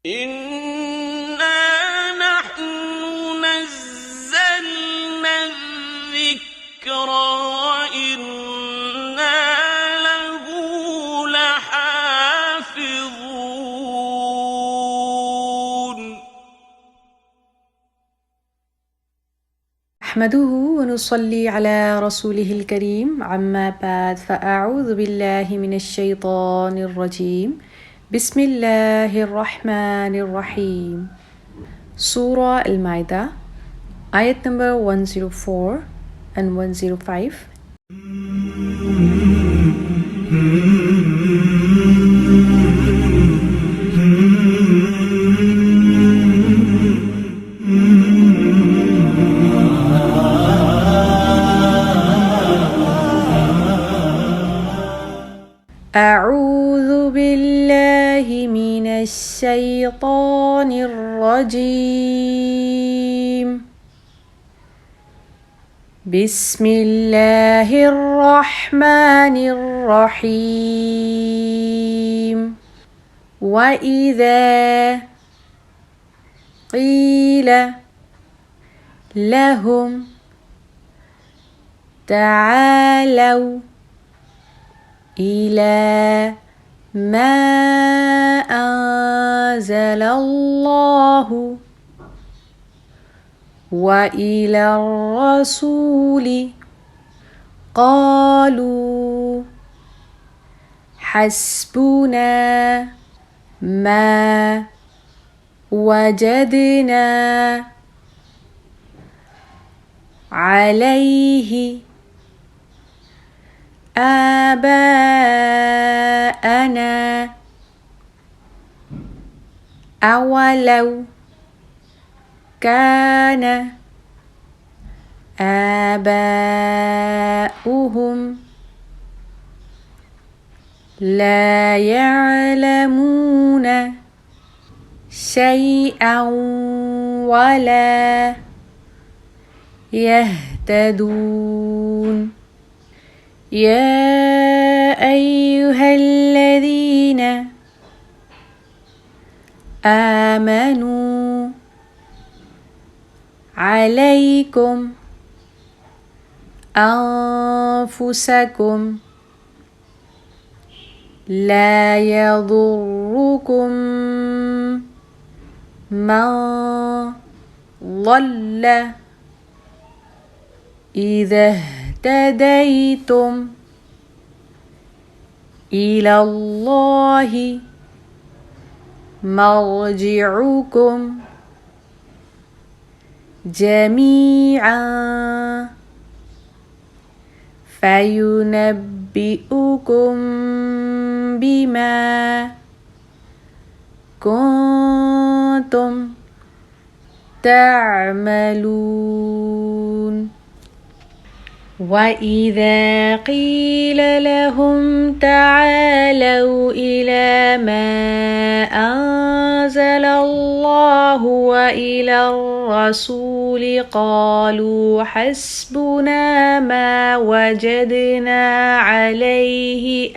إِنَّا نَحْنُ نَزَّلْنَا الذِّكْرَ وَإِنَّا لَهُ لَحَافِظُونَ نحمده ونصلي على رسوله الكريم عما بعد فأعوذ بالله من الشيطان الرجيم بسم الله الرحمن الرحيم Surah Al-Ma'idah ayat number 104 and 105. أعوذ بالله من الشيطان الرجيم بسم الله الرحمن الرحيم وإذا قيل لهم تعالوا إلى ما أنزل الله وإلى الرسول قالوا حسبنا ما وجدنا عليه آباءنا أولو كان آباؤهم لا يعلمون شيئا ولا يهتدون يا أيها الذين آمنوا عليكم أنفسكم لا يضركم من ضل إذا اهتديتم إلى الله مرجعكم جميعا فينبئكم بما كنتم تعملون وإذا قيل لهم تعالوا إلى ما أنزل الله وإلى الرسول قالوا حسبنا ما وجدنا عليه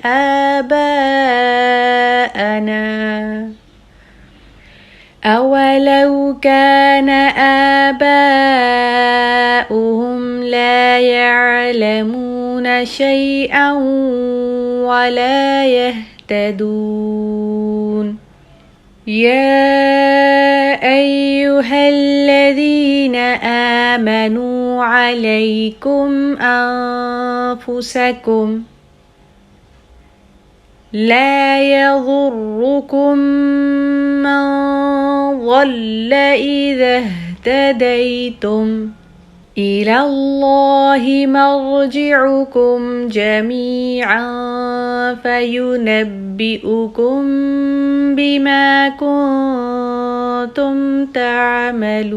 آباءنا أولو كان آباؤهم لا يعلمون شيئا ولا يهتدون يا أيها الذين آمنوا عليكم أنفسكم لا يضركم من ضل إذا اهتديتم إلى الله مرجعكم جميعا فينبئكم بما كنتم تعملون